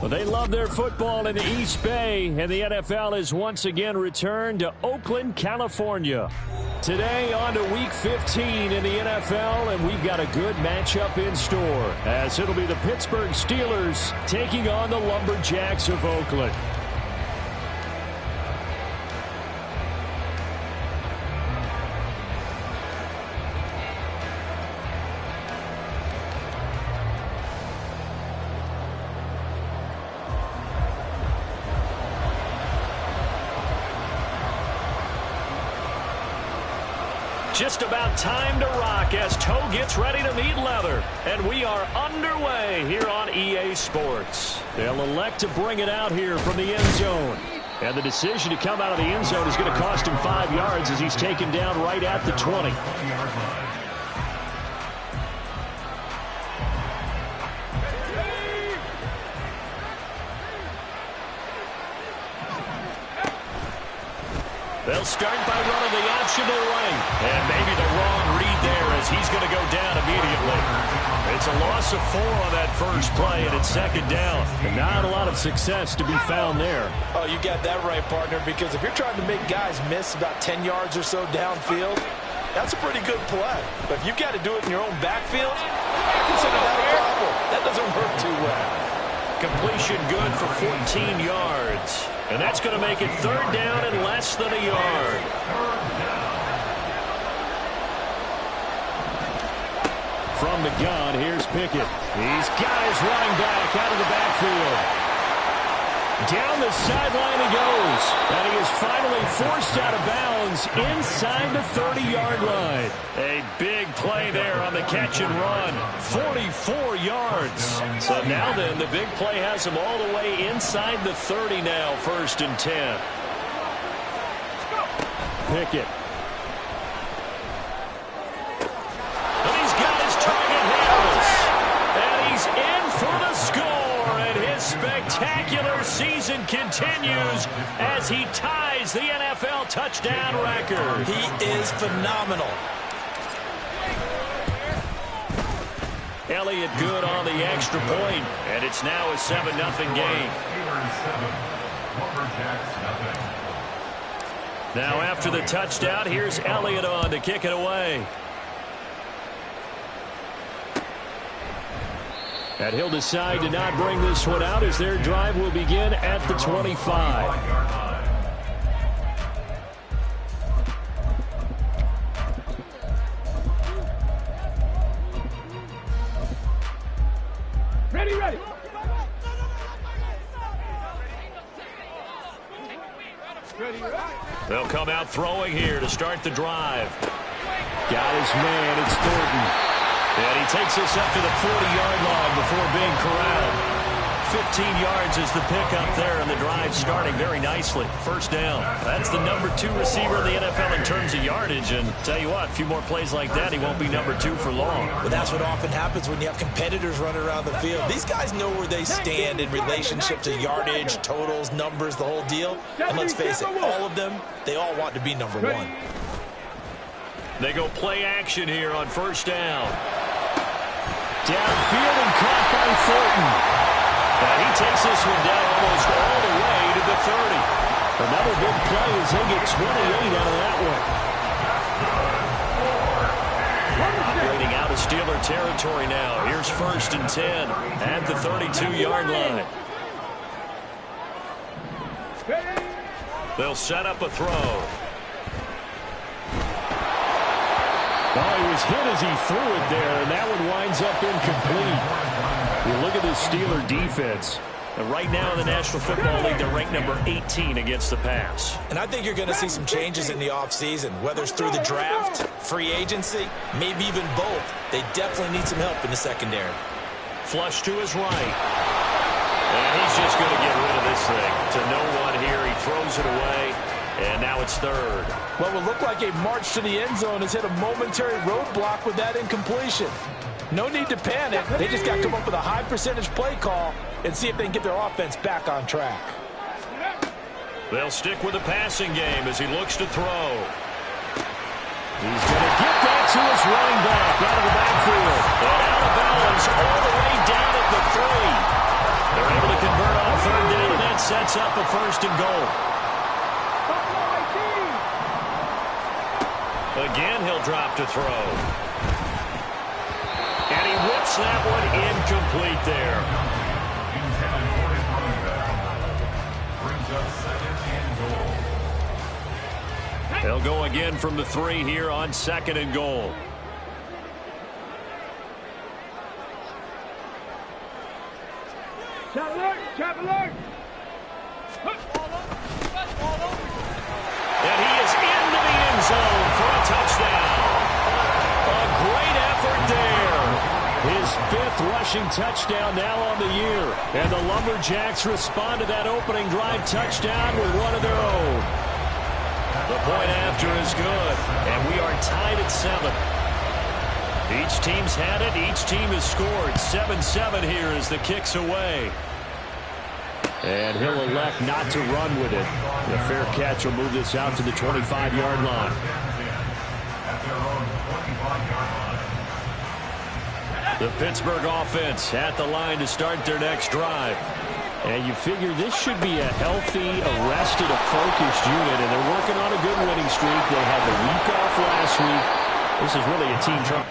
Well, they love their football in the East Bay, and the NFL has once again returned to Oakland, California. Today on to Week 15 in the NFL, and we've got a good matchup in store, as it'll be the Pittsburgh Steelers taking on the Lumberjacks of Oakland. Just about time to rock as toe gets ready to meet leather. And we are underway here on EA Sports. They'll elect to bring it out here from the end zone. And the decision to come out of the end zone is going to cost him 5 yards as he's taken down right at the 20. They'll start by running the option to the right. And maybe the wrong read there as he's going to go down immediately. It's a loss of 4 on that first play, and it's second down. And not a lot of success to be found there. Oh, you got that right, partner, because if you're trying to make guys miss about 10 yards or so downfield, that's a pretty good play. But if you've got to do it in your own backfield, consider that a problem. That doesn't work too well. Completion good for 14 yards. And that's going to make it third down and less than a yard. From the gun, here's Pickett. He's got his running back out of the backfield. Down the sideline he goes. And he is finally forced out of bounds inside the 30-yard line. A big play there on the catch and run. 44 yards. So now then, the big play has him all the way inside the 30 now, 1st and 10. Pickett. And he's got his target hit. And he's in for the score. And his spectacular season continues as he ties the NFL touchdown record. He is phenomenal. Elliott good on the extra point, and it's now a 7-0 game. Now after the touchdown, here's Elliott on to kick it away. And he'll decide to not bring this one out as their drive will begin at the 25. Ready. They'll come out throwing here to start the drive. Got his man, it's Thornton. And he takes this up to the 40-yard line before being corralled. 15 yards is the pickup there, and the drive starting very nicely. First down. That's the number 2 receiver in the NFL in terms of yardage. And tell you what, a few more plays like that, he won't be number 2 for long. But that's what often happens when you have competitors running around the field. These guys know where they stand in relationship to yardage, totals, numbers, the whole deal. And let's face it, all of them, they all want to be number 1. They go play action here on first down. Downfield and caught by Thornton. And he takes this one down almost all the way to the 30. Another big play as they get 28 out of that one. Operating out of Steeler territory now. Here's 1st and 10 at the 32-yard line. They'll set up a throw. Oh, he was hit as he threw it there, and that one winds up incomplete. You look at the Steeler defense. And right now in the National Football League, they're ranked number 18 against the pass. And I think you're going to see some changes in the offseason, whether it's through the draft, free agency, maybe even both. They definitely need some help in the secondary. Flush to his right. And he's just going to get rid of this thing. To no one here, he throws it away. And now it's 3rd. What will look like a march to the end zone has hit a momentary roadblock with that incompletion. No need to panic. They just got to come up with a high percentage play call and see if they can get their offense back on track. They'll stick with the passing game as he looks to throw. He's going to get that to his running back out of the backfield. And out of bounds all the way down at the 3. They're able to convert sets up a 1st and goal. Again, he'll drop to throw. And he whips that one incomplete there. They'll go again from the 3 here on 2nd and goal. Chap alert! And he is into the end zone for a touchdown. A great effort there. His 5th rushing touchdown now on the year. And the Lumberjacks respond to that opening drive touchdown with one of their own. The point after is good. And we are tied at 7. Each team's had it. Each team has scored. 7-7 here as the kick's away. And he'll elect not to run with it. The fair catch will move this out to the 25-yard line. The Pittsburgh offense at the line to start their next drive. And you figure this should be a healthy, arrested, a focused unit, and they're working on a good winning streak. They had the week off last week. This is really a team trouble.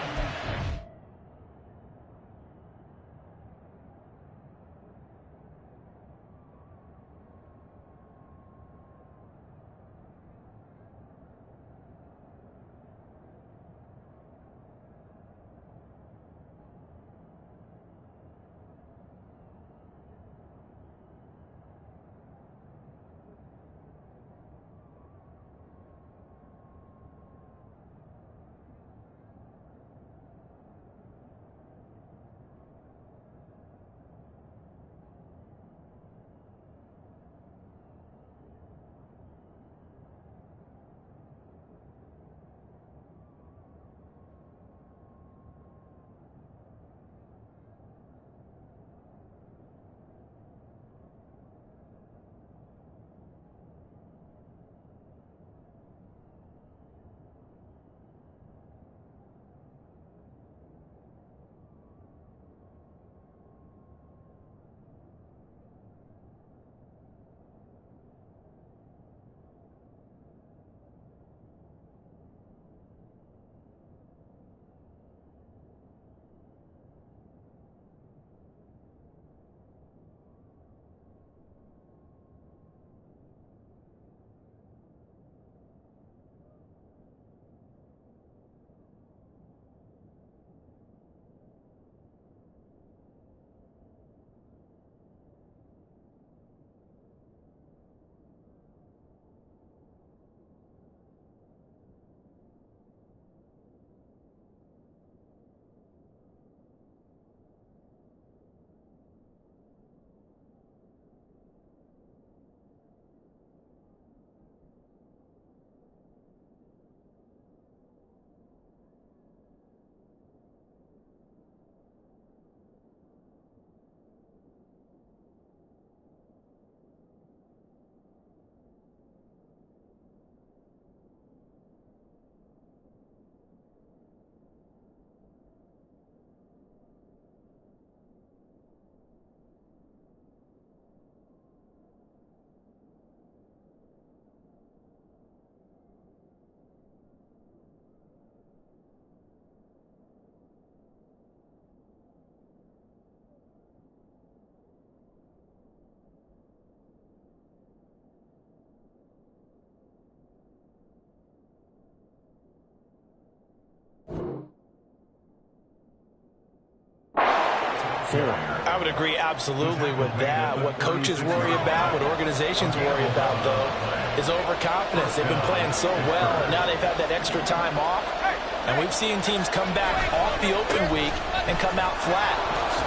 I would agree absolutely with that. What coaches worry about, what organizations worry about, though, is overconfidence. They've been playing so well, and now they've had that extra time off. And we've seen teams come back off the open week and come out flat.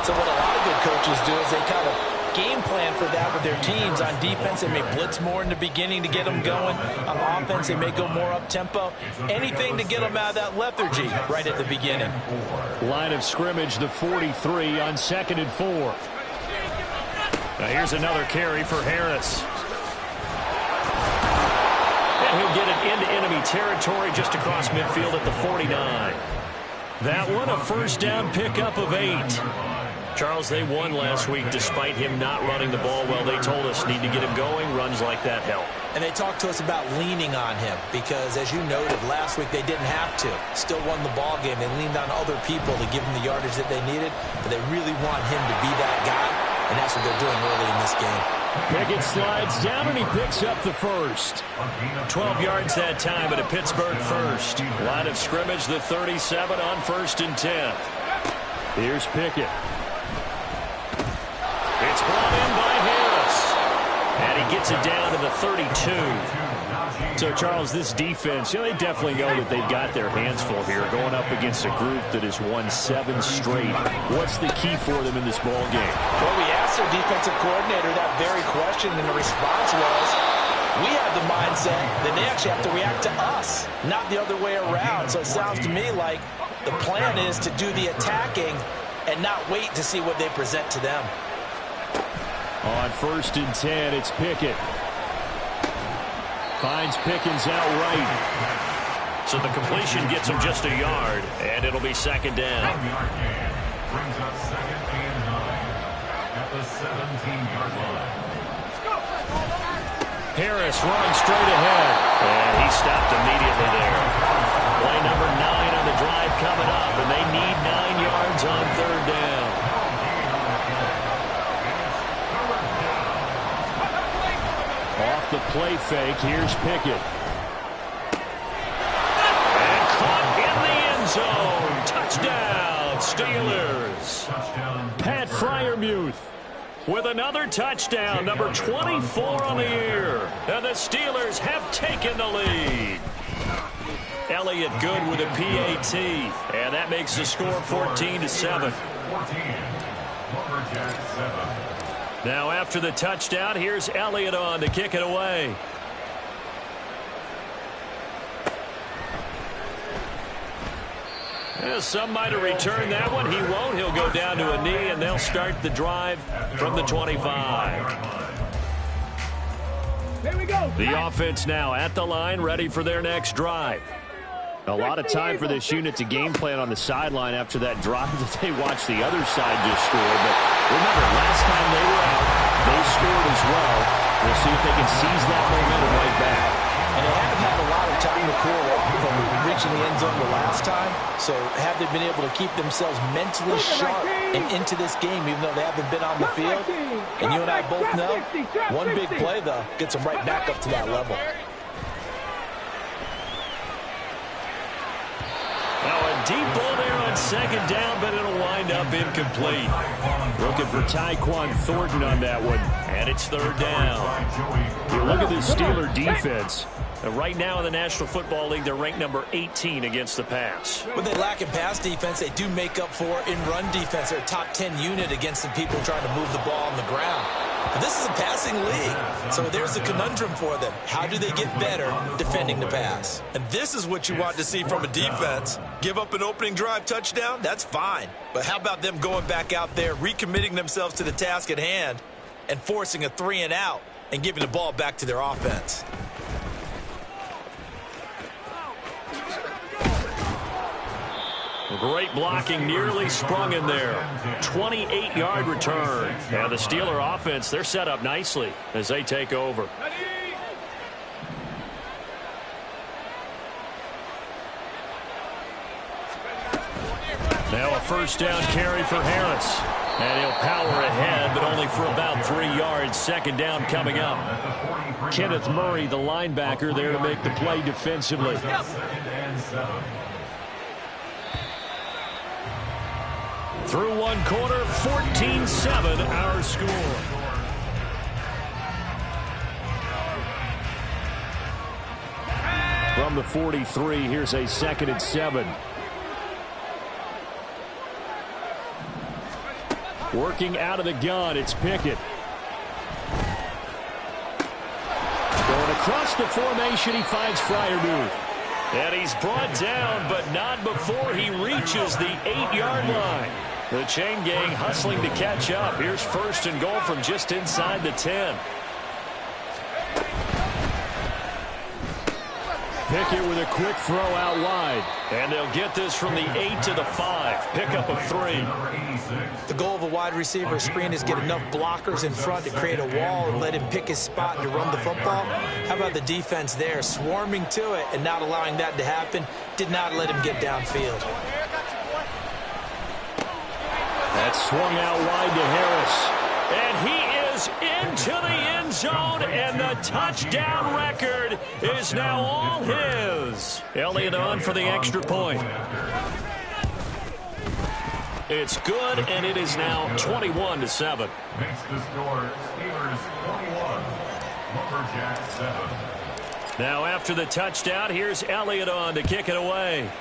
So what a lot of good coaches do is they kind of game plan for that with their teams. On defense, they may blitz more in the beginning to get them going. On offense, they may go more up-tempo. Anything to get them out of that lethargy right at the beginning. Line of scrimmage, the 43 on 2nd and 4. Now here's another carry for Harris. And he'll get it into enemy territory just across midfield at the 49. That one, a first down pickup of 8. Charles, they won last week despite him not running the ball well. They told us need to get him going. Runs like that help. And they talked to us about leaning on him because, as you noted, last week they didn't have to. Still won the ball game. They leaned on other people to give him the yardage that they needed, but they really want him to be that guy, and that's what they're doing early in this game. Pickett slides down, and he picks up the first. 12 yards that time, but a Pittsburgh first. Line of scrimmage, the 37 on 1st and 10. Here's Pickett. It's brought in by Harris. And he gets it down to the 32. So, Charles, this defense, they definitely know that they've got their hands full here, going up against a group that has won 7 straight. What's the key for them in this ball game? Well, we asked their defensive coordinator that very question, and the response was, we have the mindset that they actually have to react to us, not the other way around. So it sounds to me like the plan is to do the attacking and not wait to see what they present to them. On 1st and 10, it's Pickett. Finds Pickens out right. So the completion gets him just a yard, and it'll be 2nd down. Brings up 2nd and 9 at the 17-yard line. Harris running straight ahead, and he stopped immediately there. Play number 9 on the drive coming up, and they need 9 yards on 3rd down. Off the play fake, here's Pickett. And caught in the end zone. Touchdown, Steelers. Pat Freiermuth with another touchdown, number 24 on the year. And the Steelers have taken the lead. Elliott good with a PAT, and that makes the score 14-7. Lumberjacks 7. Now after the touchdown, here's Elliott on to kick it away. Yeah, some might have returned that one. He won't. He'll go down to a knee, and they'll start the drive from the 25. Here we go. The offense now at the line, ready for their next drive. A lot of time for this unit to game plan on the sideline after that drive that they watched the other side just score. But remember, last time they were out, they scored as well. We'll see if they can seize that momentum right back. And they haven't had a lot of time to cool off from reaching the end zone the last time. So have they been able to keep themselves mentally sharp and into this game, even though they haven't been on the field? And you and I both know, one big play, though, gets them right back up to that level. Now a deep ball there on 2nd down, but it'll wind up incomplete. Looking for Tyquan Thornton on that one, and it's 3rd down. You look at this Steeler defense. Right now in the National Football League, they're ranked number 18 against the pass. When they lack in pass defense, they do make up for in run defense. They're a top 10 unit against the people trying to move the ball on the ground. But this is a passing league, so there's a conundrum for them. How do they get better defending the pass? And this is what you want to see from a defense. Give up an opening drive touchdown, that's fine. But how about them going back out there, recommitting themselves to the task at hand, and forcing a 3-and-out and giving the ball back to their offense? Great blocking, nearly sprung in there. 28-yard return. Now the Steeler offense, they're set up nicely as they take over. Now a 1st down carry for Harris. And he'll power ahead, but only for about 3 yards. 2nd down coming up. Kenneth Murray, the linebacker, there to make the play defensively. Through one quarter, 14-7 our score. From the 43, here's a 2nd and 7. Working out of the gun, it's Pickett. Going across the formation, he finds Freiermuth. And he's brought down, but not before he reaches the 8-yard line. The chain gang hustling to catch up. Here's 1st and goal from just inside the 10. Pickett with a quick throw out wide. And they'll get this from the 8 to the 5. Pickup of 3. The goal of a wide receiver screen is get enough blockers in front to create a wall and let him pick his spot to run the football. How about the defense there, swarming to it and not allowing that to happen? Did not let him get downfield. That swung out wide to Harris. And he is into the end zone, and the touchdown record is now all his. Elliott on for the extra point. It's good, and it is now 21-7. Makes the score Steelers 21, Lumberjacks 7. Now after the touchdown, here's Elliott on to kick it away.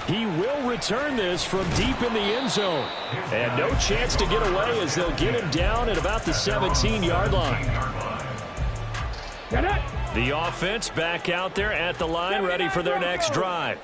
He will return this from deep in the end zone. And no chance to get away as they'll get him down at about the 17-yard line. The offense back out there at the line, ready for their next drive.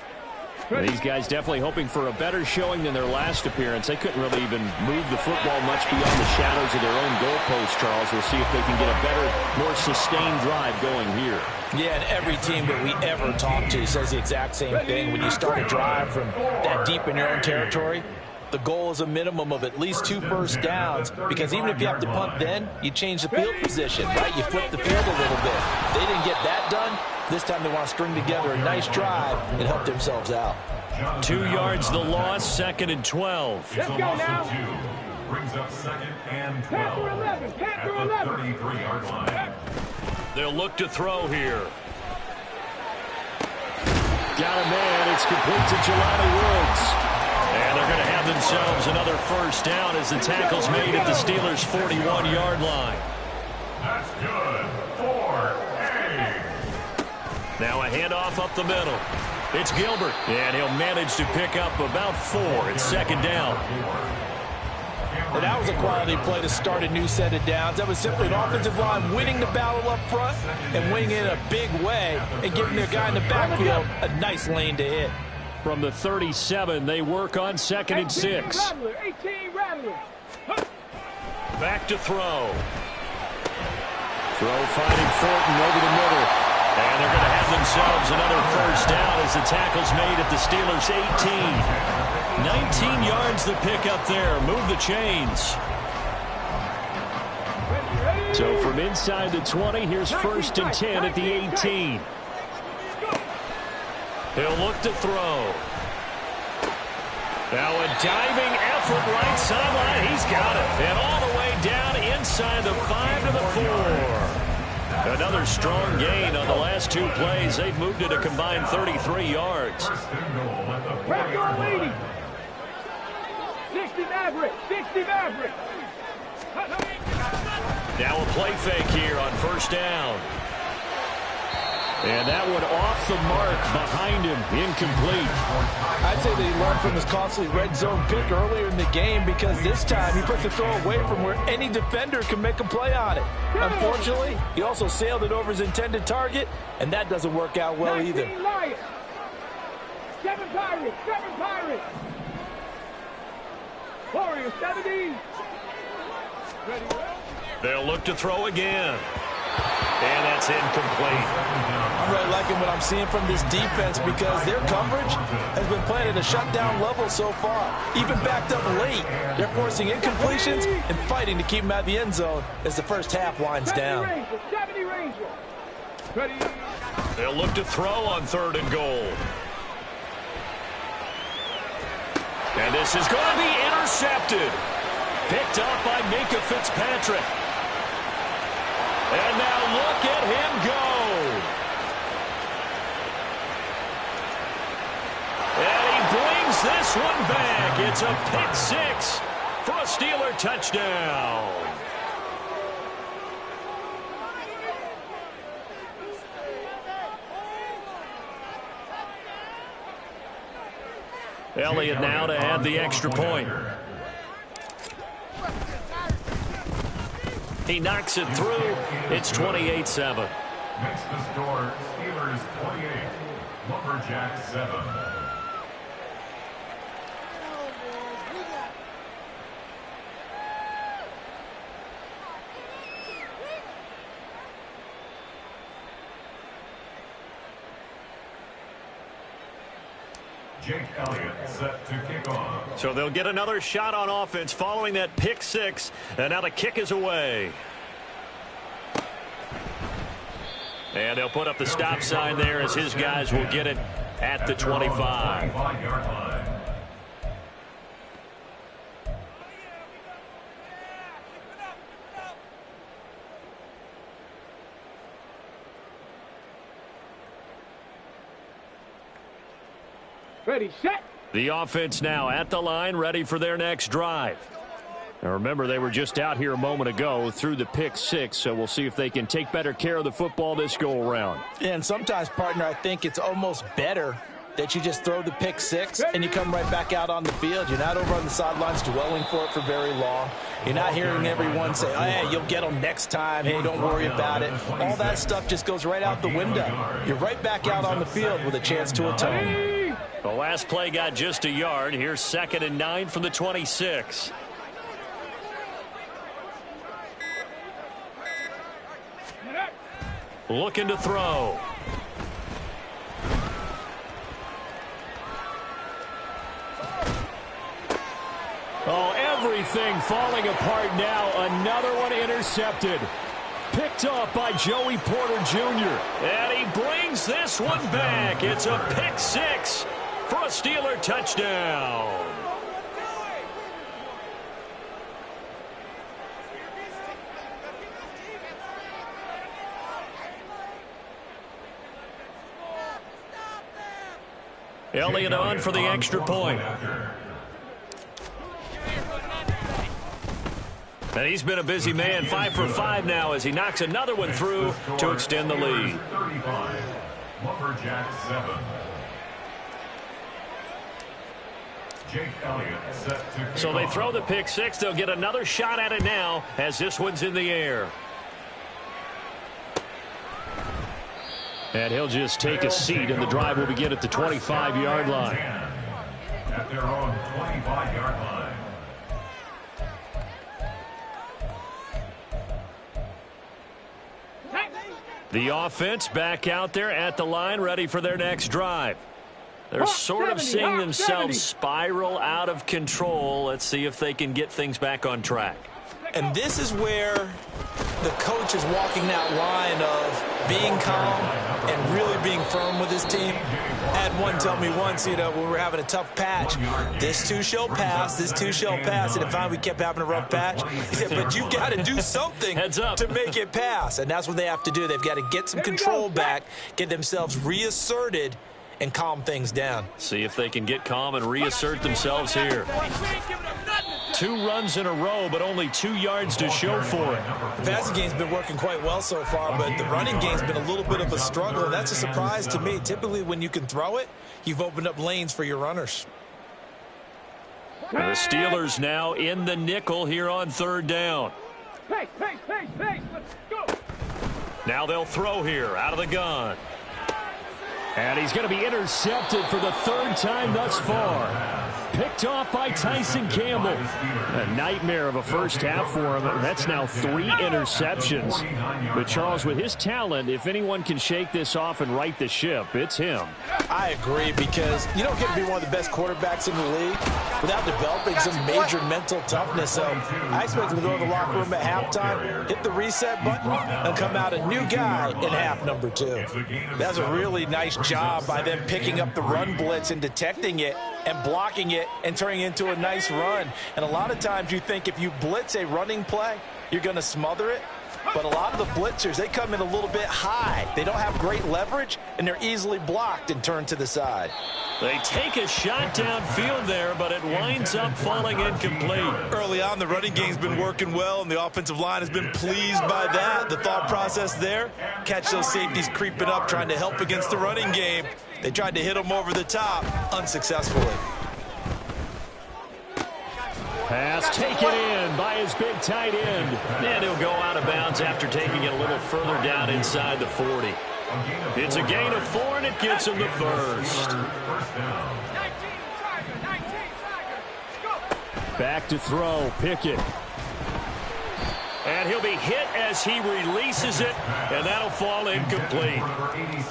These guys definitely hoping for a better showing than their last appearance. They couldn't really even move the football much beyond the shadows of their own goalpost, Charles. We'll see if they can get a better, more sustained drive going here. Yeah, and every team that we ever talk to says the exact same thing. When you start a drive from that deep in your own territory, the goal is a minimum of at least 2 first downs, because even if you have to punt then, you change the field position, right? You flip the field a little bit. They didn't get that done. This time they want to string together a nice drive and help themselves out. 2 yards the loss, 2nd and 12. Let's go now. Brings up 2nd and 12 at the 33-yard line. They'll look to throw here. Got a man. It's complete to Jelani Woods. And they're going to have themselves another first down as the tackle's made at the Steelers' 41-yard line. That's good. 4A. Now a handoff up the middle. It's Gilbert, and he'll manage to pick up about 4. It's 2nd down. And that was a quality play to start a new set of downs. That was simply an offensive line winning the battle up front and winning it in a big way and giving their guy in the backfield a nice lane to hit. From the 37, they work on 2nd and 6. Back to throw. Throw finding Thornton over the middle. And they're going to have themselves another first down as the tackle's made at the Steelers' 18. 19 yards the pick up there. Move the chains. So from inside the 20, here's 1st and 10 at the 18. He'll look to throw. Now a diving effort right sideline. He's got it. And all the way down inside the 5 to the 4. Another strong gain on the last 2 plays. They've moved it a combined 33 yards. 60 Maverick. 60 Maverick. Now a play fake here on 1st down. And that one off the mark behind him, incomplete. I'd say that he learned from his costly red zone pick earlier in the game, because this time he puts the throw away from where any defender can make a play on it. Unfortunately, he also sailed it over his intended target, and that doesn't work out well either. 7 Pirates, 7 Pirates. Warriors, 17. They'll look to throw again. And that's incomplete. I'm really liking what I'm seeing from this defense, because their coverage has been playing at a shutdown level so far. Even backed up late, they're forcing incompletions and fighting to keep them out of the end zone as the first half winds down. They'll look to throw on 3rd and goal. And this is going to be intercepted. Picked up by Minka Fitzpatrick. And now look at him go. And he brings this one back. It's a pick 6 for a Steeler touchdown. Elliott now to add the extra point. He knocks it through. It's 28-7. Makes the score Steelers 28, Lumberjacks 7. Jake Elliott set to kick off. So they'll get another shot on offense following that pick six. And now the kick is away. And they'll put up the stop sign there as his guys will get it at the 25. Ready, set. The offense now at the line, ready for their next drive. Now remember, they were just out here a moment ago through the pick six, so we'll see if they can take better care of the football this go around. And sometimes, partner, I think it's almost better that you just throw the pick six and you come right back out on the field. You're not over on the sidelines dwelling for it for very long. You're not hearing everyone say, oh, hey, you'll get them next time. Hey, don't worry about it. All that stuff just goes right out the window. You're right back out on the field with a chance to atone. The last play got just a yard. Here's 2nd and 9 from the 26. Looking to throw. Oh, everything falling apart now. Another one intercepted. Picked off by Joey Porter Jr. And he brings this one back. It's a pick six for a Steeler touchdown. Elliott on for the extra point. And he's been a busy man, 5 for 5 now as he knocks another one through to extend the lead. 35. Lumberjacks 7. Jake Elliott set to kick So they off. throw the pick six. They'll get another shot at it now as this one's in the air. And he'll just take a seat, and the drive will begin at the 25-yard line. At their own 25-yard line. The offense back out there at the line, ready for their next drive. They're sort of seeing themselves spiral out of control. Let's see if they can get things back on track. And this is where the coach is walking that line of being calm and really being firm with his team. I had one tell me once, when we were having a tough patch, this too shall pass, this too shall pass. And finally we kept having a rough patch. He said, but you got to do something to make it pass. And that's what they have to do. They've got to get some control back, get themselves reasserted, and calm things down. See if they can get calm and reassert themselves here. 2 runs in a row, but only 2 yards to show for it. The passing game's been working quite well so far, but the running game's been a little bit of a struggle, and that's a surprise to me. Typically, when you can throw it, you've opened up lanes for your runners. And the Steelers now in the nickel here on 3rd down. Pace, pace, pace, pace. Let's go. Now they'll throw here out of the gun. And he's going to be intercepted for the 3rd time thus far. Picked off by Tyson Campbell. A nightmare of a first half for him. That's now 3 interceptions. But Charles, with his talent, if anyone can shake this off and right the ship, it's him. I agree, because you don't get to be one of the best quarterbacks in the league without developing some major mental toughness. So I expect him to go to the locker room at halftime, hit the reset button, and come out a new guy in half number 2. That's a really nice job by them picking up the run blitz and detecting it and blocking it and turning it into a nice run. And a lot of times you think if you blitz a running play, you're going to smother it. But a lot of the blitzers, they come in a little bit high. They don't have great leverage, and they're easily blocked and turned to the side. They take a shot downfield there, but it winds up falling incomplete. Early on, the running game's been working well, and the offensive line has been pleased by that. The thought process there, catch those safeties creeping up, trying to help against the running game. They tried to hit them over the top, unsuccessfully. Pass taken in by his big tight end. And he'll go out of bounds after taking it a little further down inside the 40. It's a gain of 4, and it gets him the first. Back to throw, Pickett. And he'll be hit as he releases it, and that'll fall incomplete.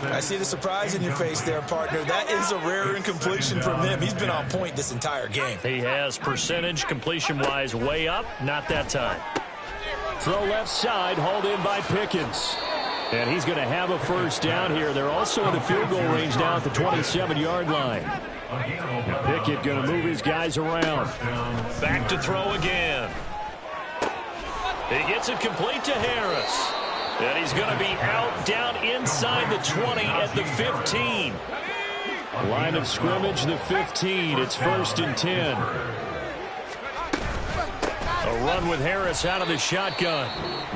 I see the surprise in your face there, partner. That is a rare incompletion from him. He's been on point this entire game. He has percentage completion-wise way up, not that time. Throw left side, hauled in by Pickens. And he's going to have a first down here. They're also in the field goal range now at the 27-yard line. Pickett going to move his guys around. Back to throw again. He gets it complete to Harris. And he's going to be out down inside the 20 at the 15. Line of scrimmage, the 15. It's 1st and 10. A run with Harris out of the shotgun.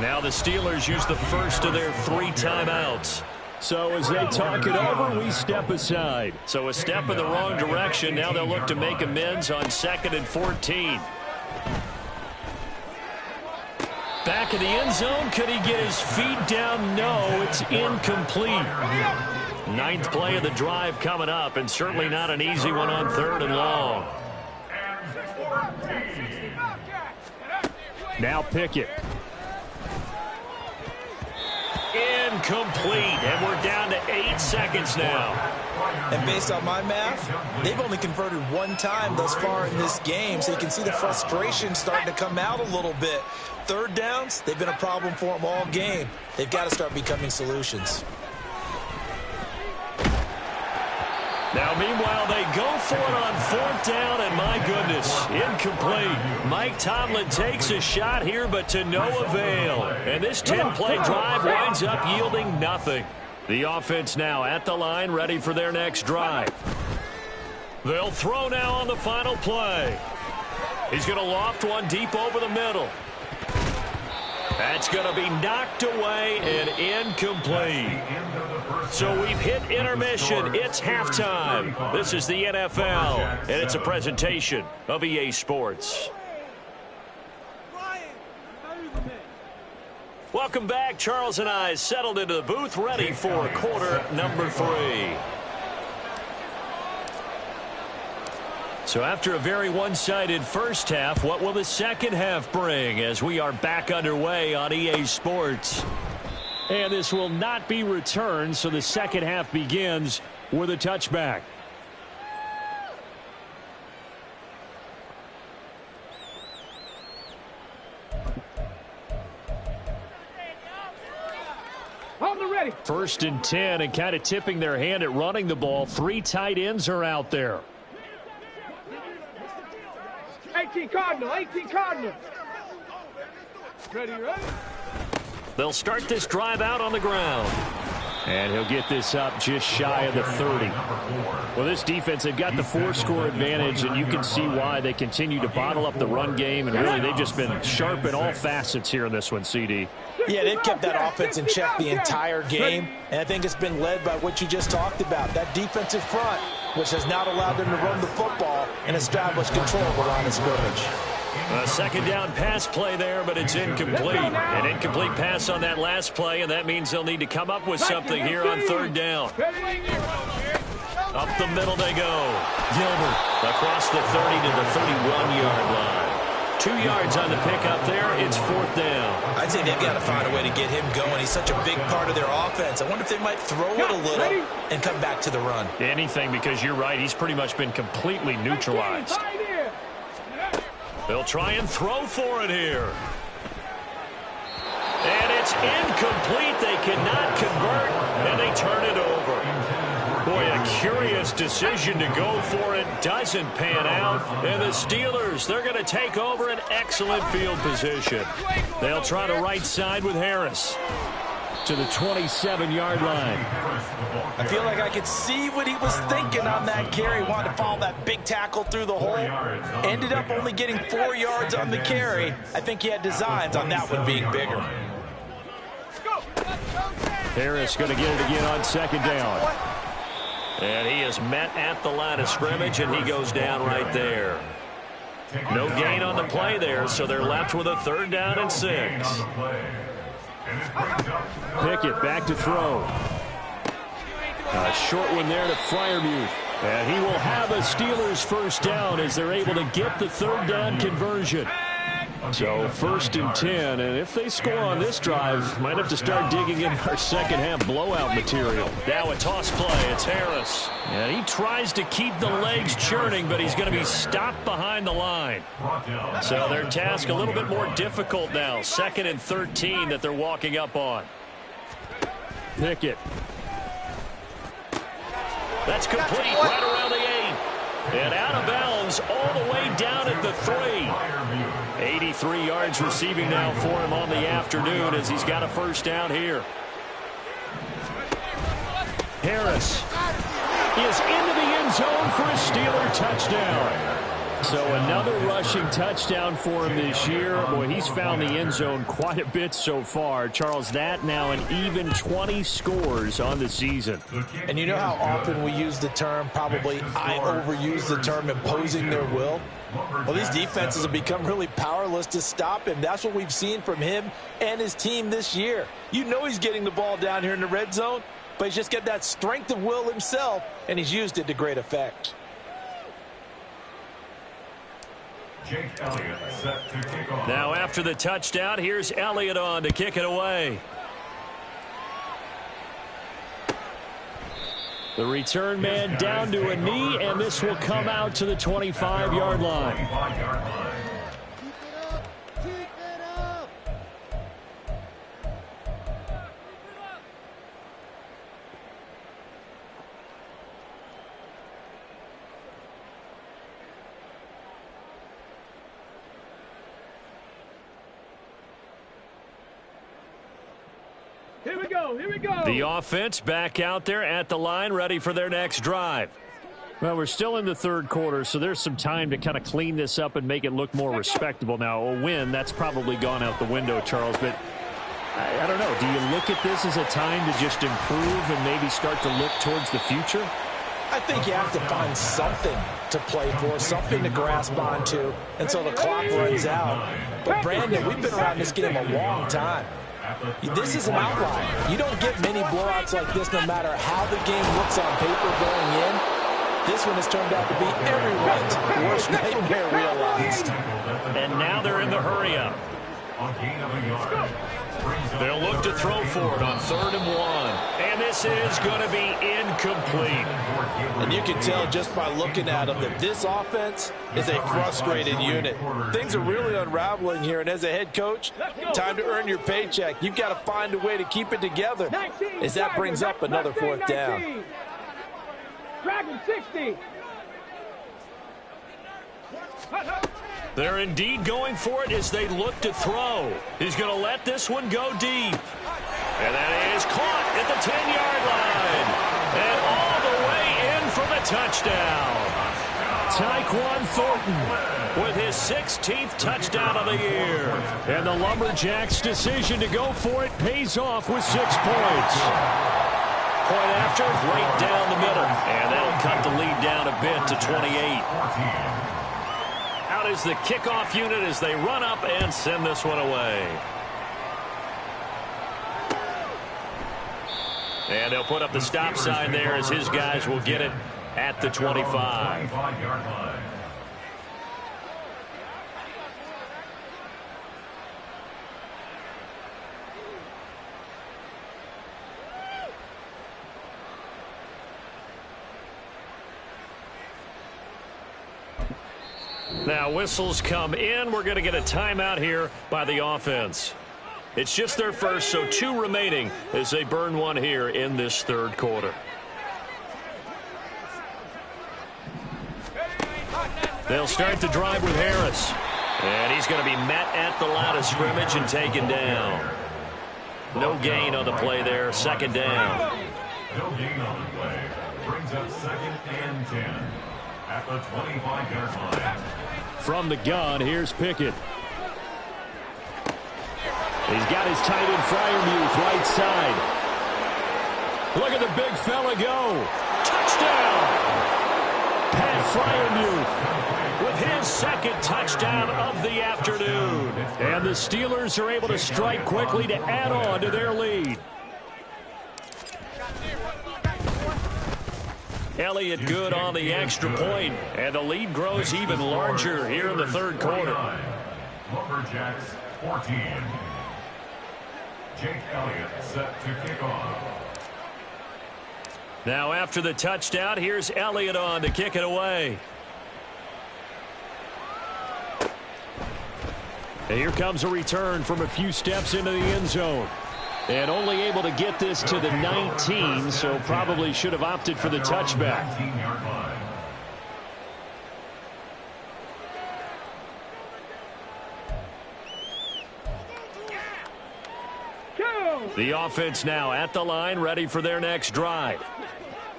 Now the Steelers use the first of their 3 timeouts. So as they talk it over, we step aside. So a step in the wrong direction. Now they'll look to make amends on 2nd and 14. Back in the end zone. Could he get his feet down? No, it's incomplete. 9th play of the drive coming up, and certainly not an easy one on 3rd and long. Now Pickett. Incomplete, and we're down to 8 seconds now. And based on my math, they've only converted 1 time thus far in this game, so you can see the frustration starting to come out a little bit. 3rd downs, they've been a problem for them all game. They've got to start becoming solutions. Now, meanwhile, they go for it on 4th down, and my goodness, incomplete. Mike Tomlin takes a shot here, but to no avail. And this 10-play drive winds up yielding nothing. The offense now at the line, ready for their next drive. They'll throw now on the final play. He's going to loft one deep over the middle. That's going to be knocked away and incomplete. So we've hit intermission. It's halftime. This is the NFL, and it's a presentation of EA Sports. Welcome back. Charles and I settled into the booth, ready for quarter number 3. So after a very one-sided first half, what will the second half bring as we are back underway on EA Sports? And this will not be returned, so the second half begins with a touchback. Ready. 1st and 10, and kind of tipping their hand at running the ball. 3 tight ends are out there. 18 Cardinal, 18 Cardinal. Ready. They'll start this drive out on the ground. And he'll get this up just shy of the 30. Well, this defense, they've got the 4-score advantage, and you can see why they continue to bottle up the run game. And really, they've just been sharp in all facets here in this one, CD. Yeah, they've kept that offense in check the entire game, and I think it's been led by what you just talked about, that defensive front, which has not allowed them to run the football and establish control of the line of scrimmage. A 2nd down pass play there, but it's incomplete. An incomplete pass on that last play, and that means they'll need to come up with something here on 3rd down. Up the middle they go. Gilbert across the 30 to the 31-yard line. 2 yards on the pickup there. It's 4th down. I'd say they've got to find a way to get him going. He's such a big part of their offense. I wonder if they might throw it a little and come back to the run. Anything, because you're right. He's pretty much been completely neutralized. They'll try and throw for it here. And it's incomplete. They cannot convert, and they turn it over. Boy, a curious decision to go for it. Doesn't pan out. And the Steelers, they're going to take over an excellent field position. They'll try the right side with Harris to the 27-yard line. I feel like I could see what he was thinking on that carry. Wanted to follow that big tackle through the hole. Ended up only getting 4 yards on the carry. I think he had designs on that one being bigger. Harris going to get it again on 2nd down. And he is met at the line of scrimmage, and he goes down right there. No gain on the play there, so they're left with a 3rd down and 6. Pickett back to throw. A short one there to Freiermuth. And he will have a Steelers 1st down as they're able to get the 3rd down conversion. So 1st and 10, and if they score on this drive, might have to start digging in our second half blowout material. Now a toss play. It's Harris. And he tries to keep the legs churning, but he's going to be stopped behind the line. So their task a little bit more difficult now. 2nd and 13 that they're walking up on. Pickett. That's complete right around the 8. And out of bounds all the way down at the 3. 83 yards receiving now for him on the afternoon as he's got a first down here. Harris is into the end zone for a Steeler touchdown. So another rushing touchdown for him this year. Boy, he's found the end zone quite a bit so far. Charles, that now an even 20 scores on the season. And you know how often we use the term, probably I overuse the term, imposing their will? Well, these defenses have become really powerless to stop him. That's what we've seen from him and his team this year. You know he's getting the ball down here in the red zone, but he's just got that strength of will himself, and he's used it to great effect. Jake Elliott set to kick off. Now after the touchdown, here's Elliott on to kick it away. The return man down to a knee, and this will come out to the 25-yard line. Here we go, here we go. The offense back out there at the line, ready for their next drive. Well, we're still in the third quarter, so there's some time to kind of clean this up and make it look more respectable. Now, a win, that's probably gone out the window, Charles, but I don't know. Do you look at this as a time to just improve and maybe start to look towards the future? I think you have to find something to play for, something to grasp onto until the clock runs out. But, Brandon, we've been around this game a long time. This is an outlier. You don't get many blowouts like this no matter how the game looks on paper going in. This one has turned out to be everyone's worst nightmare realized. And now they're in the hurry-up. They'll look to throw for it on 3rd and 1. And this is going to be incomplete. And you can tell just by looking at them that this offense is a frustrated unit. Things are really unraveling here, and as a head coach, time to earn your paycheck. You've got to find a way to keep it together as that brings up another 4th down. Dragon 60. They're indeed going for it as they look to throw. He's going to let this one go deep. And that is caught at the 10-yard line. And all the way in for the touchdown. Tyquan Thornton with his 16th touchdown of the year. And the Lumberjacks' decision to go for it pays off with 6 points. Point after, right down the middle. And that'll cut the lead down a bit to 28. Out is the kickoff unit as they run up and send this one away. And they'll put up the stop sign there as his guys will get it at the 25. Now whistles come in. We're going to get a timeout here by the offense. It's just their first, so 2 remaining as they burn one here in this 3rd quarter. They'll start the drive with Harris. And he's going to be met at the line of scrimmage and taken down. No gain on the play there. 2nd down. No gain on the play. Brings up 2nd and 10 at the 25-yard line. From the gun, here's Pickett. He's got his tight end Freiermuth right side. Look at the big fella go. Touchdown! Pat Freiermuth with his 2nd touchdown of the afternoon. And the Steelers are able to strike quickly to add on to their lead. Elliott good on the extra point, and the lead grows even larger here in the 3rd quarter. Lumberjacks 14. Jake Elliott set to kick off. Now after the touchdown, here's Elliott on to kick it away. And here comes a return from a few steps into the end zone. And only able to get this to the 19, so probably should have opted for the touchback. The offense now at the line, ready for their next drive.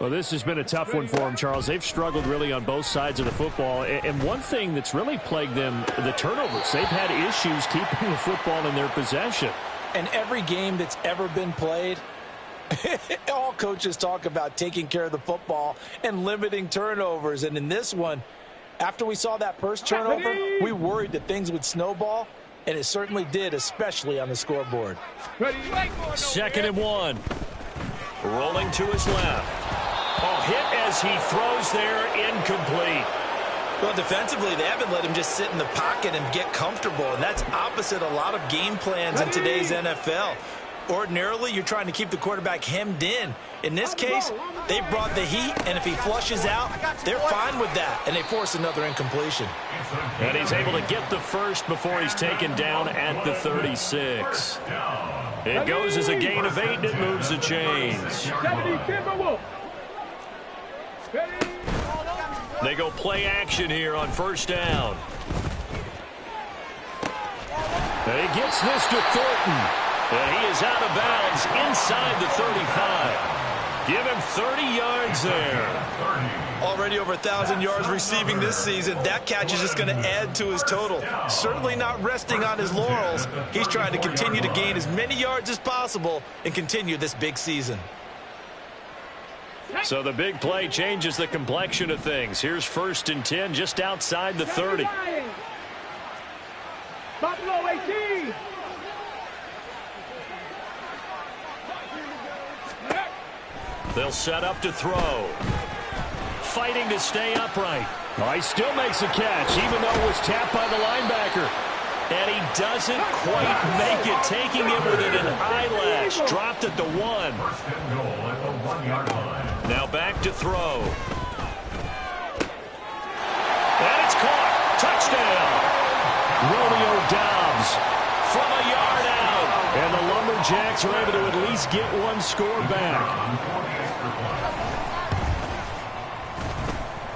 Well, this has been a tough one for them, Charles. They've struggled really on both sides of the football. And one thing that's really plagued them, the turnovers. They've had issues keeping the football in their possession. And every game that's ever been played, all coaches talk about taking care of the football and limiting turnovers. And in this one, after we saw that first turnover, we worried that things would snowball. And it certainly did, especially on the scoreboard. 2nd and 1. Rolling to his left. Oh, hit as he throws there, incomplete. Well, defensively, they haven't let him just sit in the pocket and get comfortable, and that's opposite a lot of game plans in today's NFL. Ordinarily, you're trying to keep the quarterback hemmed in. In this case, they brought the heat, and if he flushes out, they're fine with that, and they force another incompletion. And he's able to get the first before he's taken down at the 36. It goes as a gain of 8, and it moves the chains. They go play action here on 1st down. And he gets this to Thornton. And he is out of bounds inside the 35. Give him 30 yards there. Already over 1,000 yards receiving this season. That catch is just going to add to his total. Certainly not resting on his laurels. He's trying to continue to gain as many yards as possible and continue this big season. So the big play changes the complexion of things. Here's 1st and 10 just outside the 30. Buffalo 18. They'll set up to throw. Fighting to stay upright. Oh, he still makes a catch, even though it was tapped by the linebacker. And he doesn't quite make it, taking it within an eyelash. Dropped at the 1. 1st and goal at the 1-yard line. Now back to throw. And it's caught. Touchdown. Romeo Dobbs from a yard out. And the Lumberjacks are able to at least get one score back.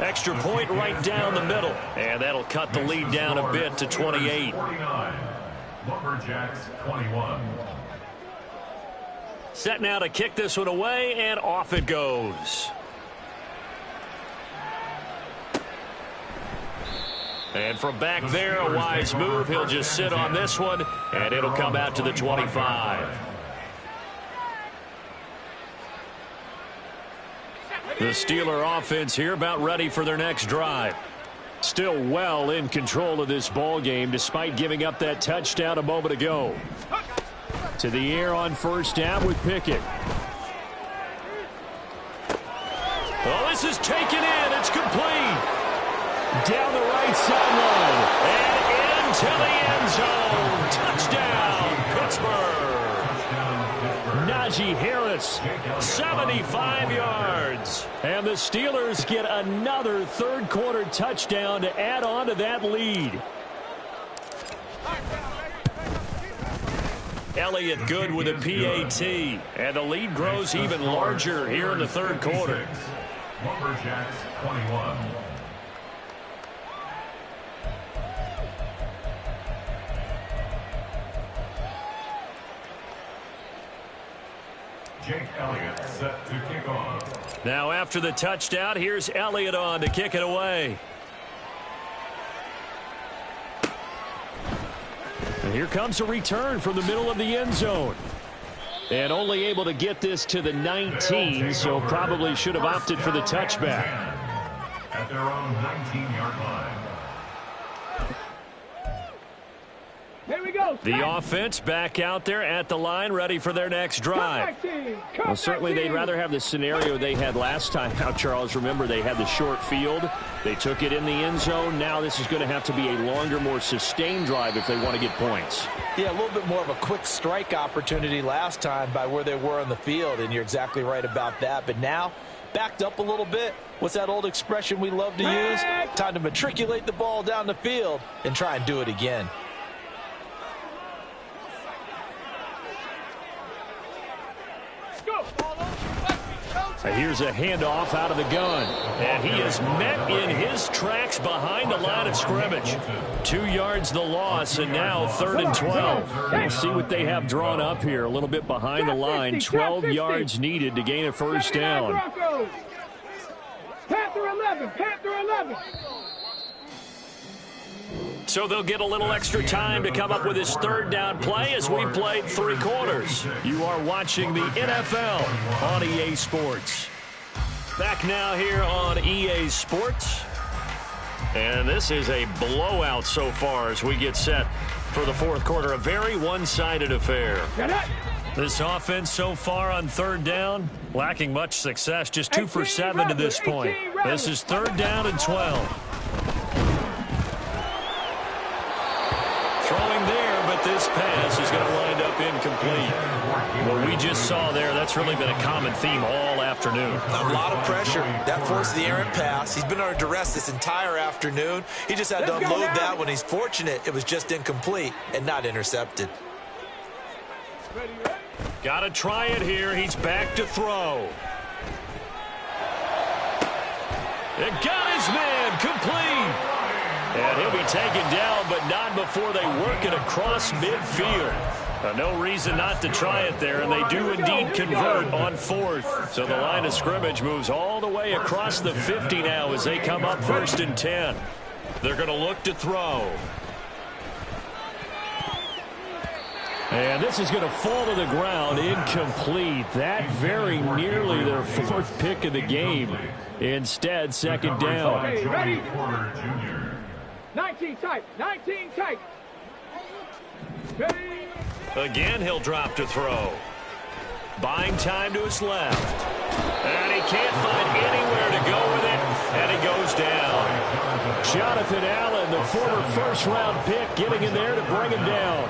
Extra point right down the middle. And that'll cut the lead down a bit to 28. 49. Lumberjacks 21. Set now to kick this one away, and off it goes. And from back there, a wise move. He'll just sit on this one, and it'll come out to the 25. The Steeler offense here about ready for their next drive. Still well in control of this ball game despite giving up that touchdown a moment ago. To the air on 1st down with Pickett. Oh, this is taken in. It's complete. Down the right sideline. And into the end zone. Touchdown, Pittsburgh. Najee Harris, 75 yards. And the Steelers get another 3rd quarter touchdown to add on to that lead. Elliott good with a PAT. And the lead grows even larger here in the 3rd quarter. Lumberjacks 21. Jake Elliott set to kick off. Now after the touchdown, here's Elliott on to kick it away. And here comes a return from the middle of the end zone. And only able to get this to the 19, so probably should have opted for the touchback. At their own 19-yard line. Here we go. The offense back out there at the line, ready for their next drive. Well, certainly they'd rather have the scenario they had last time out, Charles. Remember, they had the short field. They took it in the end zone. Now this is going to have to be a longer, more sustained drive if they want to get points. Yeah, a little bit more of a quick strike opportunity last time by where they were on the field, and you're exactly right about that. But now, backed up a little bit. What's that old expression we love to use? Time to matriculate the ball down the field and try and do it again. Here's a handoff out of the gun. And he is met in his tracks behind the line of scrimmage. 2 yards the loss, and now 3rd and 12. We'll see what they have drawn up here. A little bit behind the line. 12 yards needed to gain a first down. Panther 11, Panther 11. So they'll get a little extra time to come up with his 3rd down play as we played 3 quarters. You are watching the NFL on EA Sports. Back now here on EA Sports. And this is a blowout so far as we get set for the 4th quarter. A very one-sided affair. This offense so far on 3rd down, lacking much success. Just 2 for 7 to this point. This is 3rd down and 12. Throwing there, but this pass is going to wind up incomplete. What we just saw there, that's really been a common theme all afternoon. A lot of pressure. That forced the errant pass. He's been under duress this entire afternoon. He just had to unload that one. He's fortunate it was just incomplete and not intercepted. Got to try it here. He's back to throw. It got his man complete. And he'll be taken down, but not before they work it across midfield. No reason not to try it there, and they do indeed convert on 4th. So the line of scrimmage moves all the way across the 50 now as they come up 1st and 10. They're going to look to throw. And this is going to fall to the ground, incomplete. That very nearly their 4th pick of the game. Instead, 2nd down. Okay, ready? 19 tight, 19 tight. Ready? Again, he'll drop to throw. Buying time to his left. And he can't find anywhere to go with it, and he goes down. Jonathan Allen, the former 1st-round pick, getting in there to bring him down.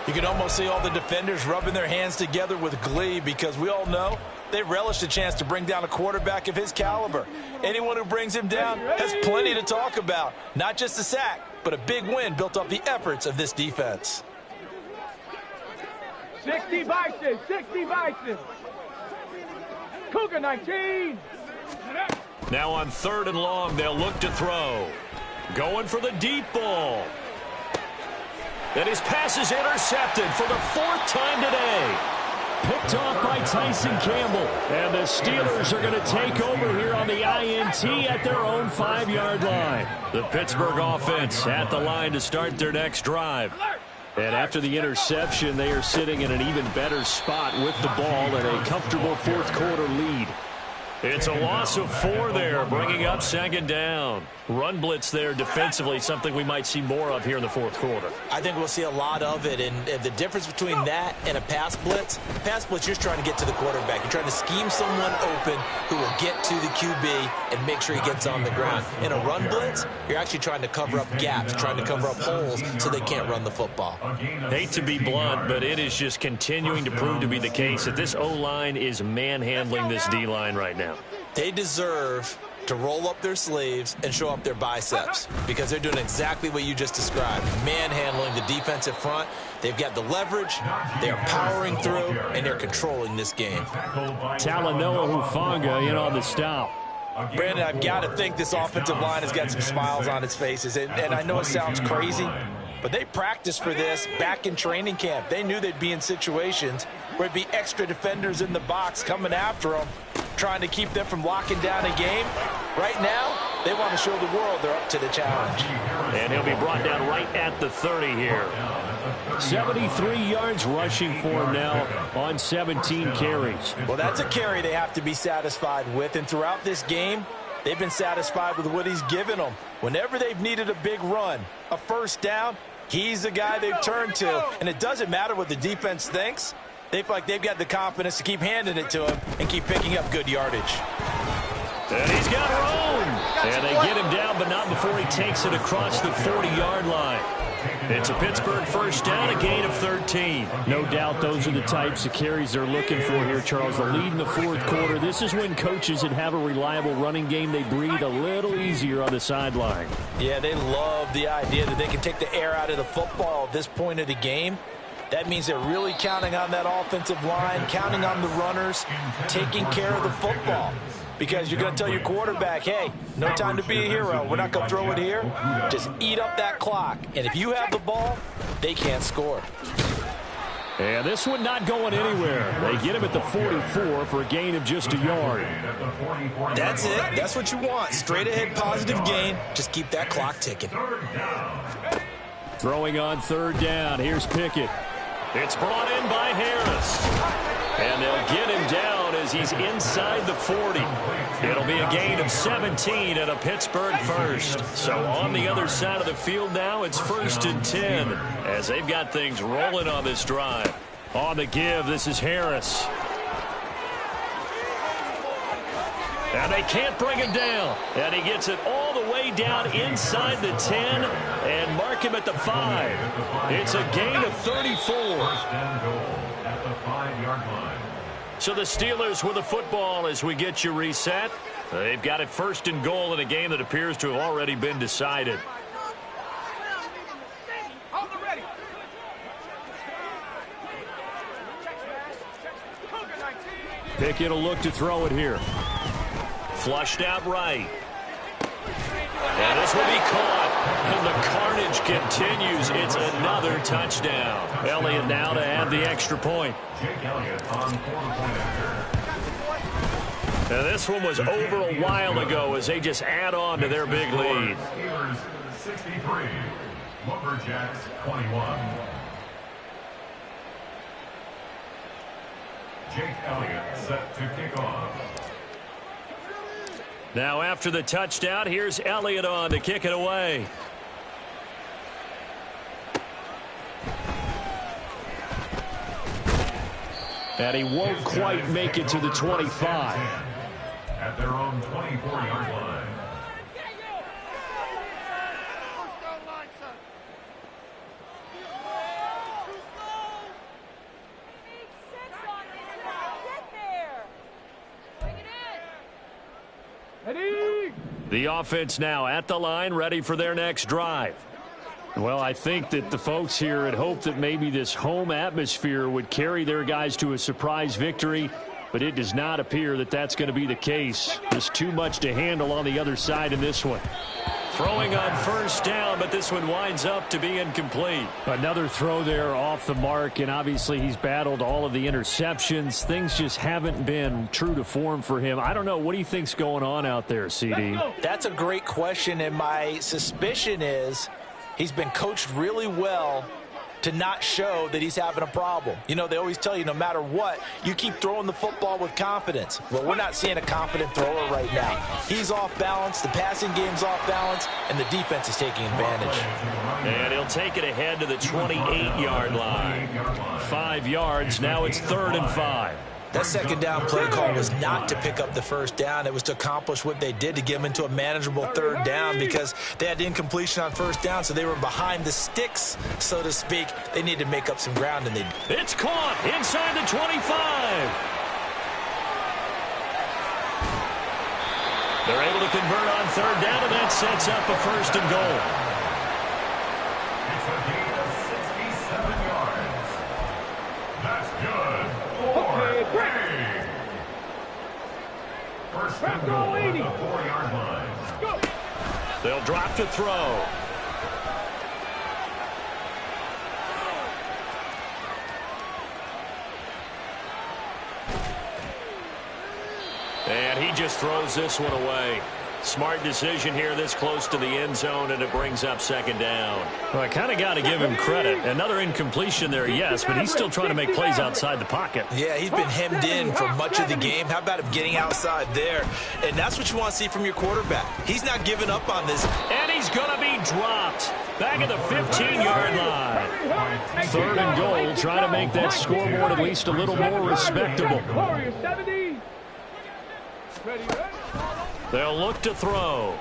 You can almost see all the defenders rubbing their hands together with glee because we all know they relish the chance to bring down a quarterback of his caliber. Anyone who brings him down has plenty to talk about. Not just a sack, but a big win built off the efforts of this defense. 60 Bison, 60 Bison. Cougar 19. Now on 3rd and long, they'll look to throw. Going for the deep ball. And his pass is intercepted for the 4th time today. Picked off by Tyson Campbell. And the Steelers are going to take over here on the INT at their own 5-yard line. The Pittsburgh offense at the line to start their next drive. And after the interception, they are sitting in an even better spot with the ball and a comfortable 4th quarter lead. It's a loss of 4 there, bringing up 2nd down. Run blitz there defensively, something we might see more of here in the 4th quarter. I think we'll see a lot of it, and the difference between that and a pass blitz, you're just trying to get to the quarterback. You're trying to scheme someone open who will get to the QB and make sure he gets on the ground. In a run blitz, you're actually trying to cover up gaps, trying to cover up holes so they can't run the football. Hate to be blunt, but it is just continuing to prove to be the case that this O-line is manhandling this D-line right now. They deserve to roll up their sleeves and show up their biceps because they're doing exactly what you just described. Manhandling the defensive front. They've got the leverage. They're powering through, and they're controlling this game. Talanoa Hufanga in on the stop. Brandon, I've got to think this offensive line has got some smiles on its faces. And I know it sounds crazy, but they practiced for this back in training camp. They knew they'd be in situations where it'd be extra defenders in the box coming after them, trying to keep them from locking down a game. Right now, they want to show the world they're up to the challenge. And he'll be brought down right at the 30 here. 73 yards rushing for him now on 17 carries. Well, that's a carry they have to be satisfied with. And throughout this game, they've been satisfied with what he's given them. Whenever they've needed a big run, a first down, He's the guy they've turned to, and it doesn't matter what the defense thinks. They feel like they've got the confidence to keep handing it to him and keep picking up good yardage. And he's got room. And they get him down, but not before he takes it across the 40-yard line. It's a Pittsburgh first down, a gain of 13. No doubt those are the types of carries they're looking for here, Charles. The lead in the fourth quarter. This is when coaches that have a reliable running game, they breathe a little easier on the sideline. Yeah, they love the idea that they can take the air out of the football at this point of the game. That means they're really counting on that offensive line, counting on the runners, taking care of the football. Because you're going to tell your quarterback, hey, no time to be a hero. We're not going to throw it here. Just eat up that clock. And if you have the ball, they can't score. And this one not going anywhere. They get him at the 44 for a gain of just a yard. That's it. That's what you want. Straight ahead positive gain. Just keep that clock ticking. Throwing on third down. Here's Pickett. It's brought in by Harris. And they'll get him down as he's inside the 40. It'll be a gain of 17 and a Pittsburgh first. So on the other side of the field now, it's 1st and 10 as they've got things rolling on this drive. On the give, this is Harris. And they can't bring him down. And he gets it all the way down inside the 10 and mark him at the 5. It's a gain of 34. At the 5-yard line. So the Steelers with the football as we get you reset. They've got it 1st and goal in a game that appears to have already been decided. Pickett will look to throw it here. Flushed out right. And this will be caught. And the carnage continues. It's another touchdown. Elliott now to add the extra point. Jake Elliott on 4-point after. And this one was over a while ago as they just add on to their big lead. Steelers 63, Lumberjacks 21. Jake Elliott set to kick off. Now after the touchdown, here's Elliott on to kick it away. And he won't quite make it to the 25. At their own 24-yard line. The offense now at the line, ready for their next drive. Well, I think that the folks here had hoped that maybe this home atmosphere would carry their guys to a surprise victory, but it does not appear that that's going to be the case. There's too much to handle on the other side in this one. Throwing on first down, but this one winds up to be incomplete. Another throw there off the mark, and obviously he's battled all of the interceptions. Things just haven't been true to form for him. I don't know. What do you think's going on out there, CD? That's a great question, and my suspicion is he's been coached really well to not show that he's having a problem. You know, they always tell you no matter what, you keep throwing the football with confidence. Well, we're not seeing a confident thrower right now. He's off balance, the passing game's off balance, and the defense is taking advantage. And he'll take it ahead to the 28-yard line. 5 yards, now it's 3rd and 5. That second down play call was not to pick up the first down. It was to accomplish what they did, to get them into a manageable 3rd down, because they had incompletion on first down, so they were behind the sticks, so to speak. They needed to make up some ground, and they did. It's caught inside the 25. They're able to convert on 3rd down, and that sets up a 1st and goal. It's a gain of 67 yards. That's good. First and goal at the 4-yard line. They'll drop to throw. And he just throws this one away. Smart decision here this close to the end zone, and it brings up 2nd down. Well, I kind of got to give him credit. Another incompletion there, yes, but he's still trying to make plays outside the pocket. Yeah, he's been hemmed in for much of the game. How about him getting outside there? And that's what you want to see from your quarterback. He's not giving up on this. And he he's going to be dropped. Back at the 15-yard line. 3rd and goal, trying to make that scoreboard at least a little more respectable. They'll look to throw.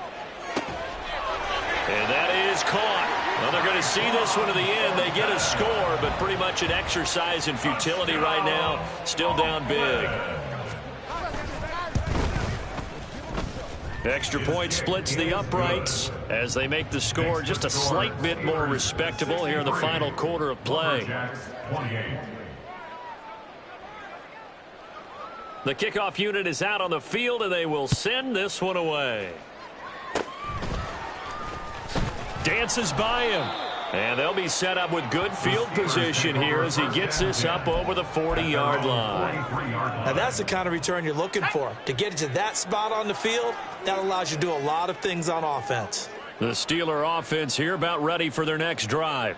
And that is caught. Well, they're going to see this one to the end. They get a score, but pretty much an exercise in futility right now. Still down big. Extra point splits the uprights as they make the score just a slight bit more respectable here in the final quarter of play. The kickoff unit is out on the field, and they will send this one away. Dances by him. And they'll be set up with good field position here as he gets this up over the 40-yard line. Now that's the kind of return you're looking for. To get to that spot on the field, that allows you to do a lot of things on offense. The Steeler offense here about ready for their next drive.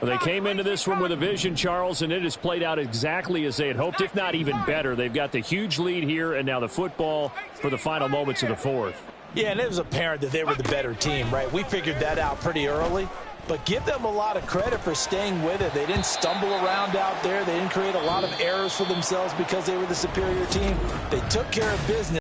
They came into this one with a vision, Charles, and it has played out exactly as they had hoped, if not even better. They've got the huge lead here and now the football for the final moments of the fourth. Yeah, and it was apparent that they were the better team, right? We figured that out pretty early. But give them a lot of credit for staying with it. They didn't stumble around out there. They didn't create a lot of errors for themselves because they were the superior team. They took care of business.